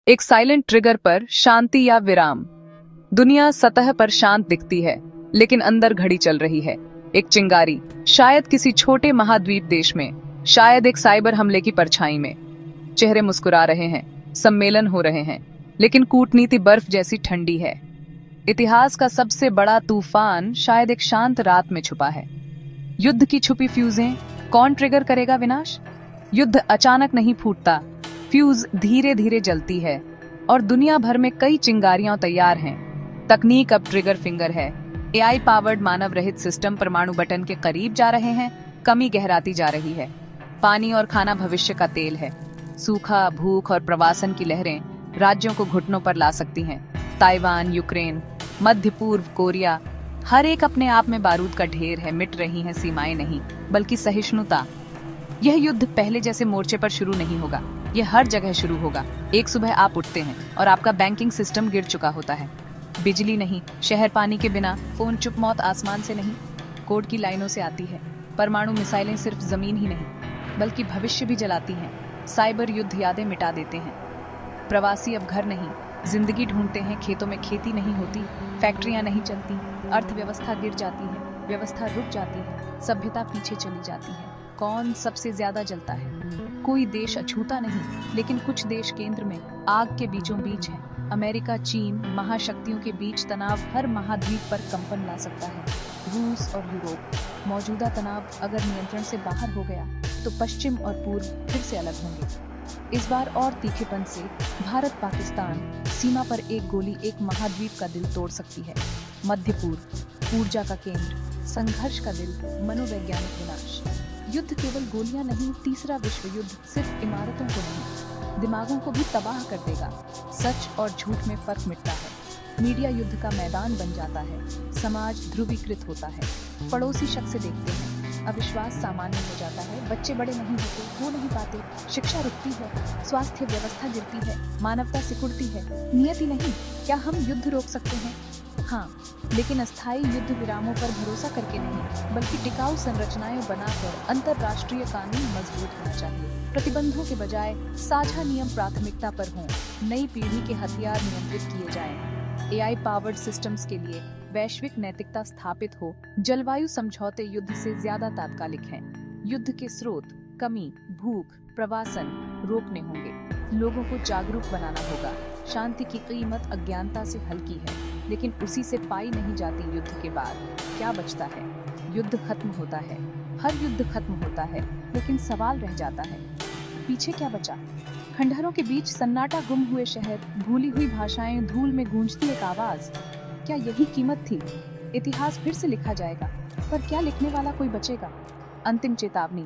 एक silent trigger पर शांति या विराम। दुनिया सतह पर शांत दिखती है, लेकिन अंदर घड़ी चल रही है। एक चिंगारी, शायद किसी छोटे महाद्वीप देश में, शायद एक साइबर हमले की परछाई में। चेहरे मुस्कुरा रहे हैं, सम्मेलन हो रहे हैं, लेकिन कूटनीति बर्फ जैसी ठंडी है। इतिहास का सबसे बड़ा तूफान शायद एक शांत रात में छुपा है। युद्ध की छुपी फ्यूजें, कौन ट्रिगर करेगा विनाश? युद्ध अचानक नहीं फूटता, फ्यूज धीरे धीरे जलती है, और दुनिया भर में कई चिंगारियां तैयार हैं। तकनीक अब ट्रिगर फिंगर है। एआई पावर्ड मानव रहित सिस्टम परमाणु बटन के करीब जा रहे हैं, कमी गहराती जा रही है। पानी और खाना भविष्य का तेल है। सूखा, भूख और प्रवासन की लहरें राज्यों को घुटनों पर ला सकती हैं। ताइवान, यूक्रेन, मध्य पूर्व कोरिया, हर एक अपने आप में बारूद का ढेर है। मिट रही हैं सीमाएं नहीं, बल्कि सहिष्णुता। यह युद्ध पहले जैसे मोर्चे पर शुरू नहीं होगा, यह हर जगह शुरू होगा। एक सुबह आप उठते हैं और आपका बैंकिंग सिस्टम गिर चुका होता है। बिजली नहीं, शहर पानी के बिना, फोन चुप, मौत आसमान से नहीं, कोड की लाइनों से आती है। परमाणु मिसाइलें सिर्फ जमीन ही नहीं, बल्कि भविष्य भी जलाती हैं। साइबर युद्ध यादें मिटा देते हैं। प्रवासी अब घर नहीं, जिंदगी ढूंढते हैं। खेतों में खेती नहीं होती, फैक्ट्रियां नहीं चलती, अर्थव्यवस्था गिर जाती है, व्यवस्था रुक जाती है, सभ्यता पीछे चली जाती है। कौन सबसे ज्यादा जलता है? कोई देश अछूता नहीं, लेकिन कुछ देश केंद्र में, आग के बीचों बीच हैं। अमेरिका, चीन, महाशक्तियों के बीच तनाव हर महाद्वीप पर कंपन ला सकता है। रूस और यूरोप। मौजूदा तनाव अगर नियंत्रण से बाहर हो गया तो पश्चिम और पूर्व फिर से अलग होंगे। इस बार और तीखेपन से। भारत पाकिस्तान सीमा पर एक गोली एक महाद्वीप का दिल तोड़ सकती है। मध्य पूर्व, ऊर्जा का केंद्र, संघर्ष का दिल, मनोवैज्ञानिक विनाश। युद्ध केवल गोलियां नहीं, तीसरा विश्व युद्ध सिर्फ इमारतों को नहीं, दिमागों को भी तबाह कर देगा। सच और झूठ में फर्क मिटता है। मीडिया युद्ध का मैदान बन जाता है। समाज ध्रुवीकृत होता है। पड़ोसी शक से देखते हैं। अविश्वास सामान्य हो जाता है। बच्चे बड़े नहीं होते, हो नहीं पाते। शिक्षा रुकती है। स्वास्थ्य व्यवस्था गिरती है। मानवता सिकुड़ती है। नियति नहीं। क्या हम युद्ध रोक सकते हैं? हाँ, लेकिन अस्थायी युद्ध विरामों पर भरोसा करके नहीं, बल्कि टिकाऊ संरचनाएं बनाकर। अंतरराष्ट्रीय कानून मजबूत होना चाहिए। प्रतिबंधों के बजाय साझा नियम प्राथमिकता पर हों। नई पीढ़ी के हथियार नियंत्रित किए जाएं। एआई पावर्ड सिस्टम्स के लिए वैश्विक नैतिकता स्थापित हो। जलवायु समझौते युद्ध से ज्यादा तात्कालिक हैं। युद्ध के स्रोत, कमी, भूख, प्रवासन रोकने होंगे। लोगों को जागरूक बनाना होगा। शांति की कीमत अज्ञानता से हल्की है, लेकिन उसी से पाई नहीं जाती। युद्ध के बाद क्या बचता है? युद्ध खत्म होता है, हर युद्ध खत्म होता है, लेकिन सवाल रह जाता है, पीछे क्या बचा? खंडहरों के बीच सन्नाटा, गुम हुए शहर, भूली हुई भाषाएं, धूल में गूंजती एक आवाज। क्या यही कीमत थी? इतिहास फिर से लिखा जाएगा, पर क्या लिखने वाला कोई बचेगा? अंतिम चेतावनी।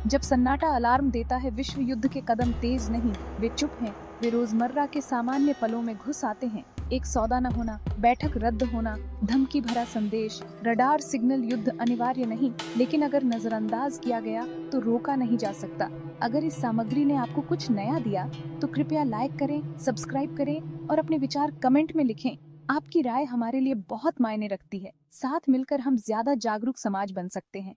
जब सन्नाटा अलार्म देता है, विश्व युद्ध के कदम तेज नहीं, वे चुप हैं। वे रोजमर्रा के सामान्य पलों में घुस आते हैं। एक सौदा न होना, बैठक रद्द होना, धमकी भरा संदेश, रडार सिग्नल। युद्ध अनिवार्य नहीं, लेकिन अगर नजरअंदाज किया गया तो रोका नहीं जा सकता। अगर इस सामग्री ने आपको कुछ नया दिया तो कृपया लाइक करें, सब्सक्राइब करें और अपने विचार कमेंट में लिखें। आपकी राय हमारे लिए बहुत मायने रखती है। साथ मिलकर हम ज्यादा जागरूक समाज बन सकते हैं।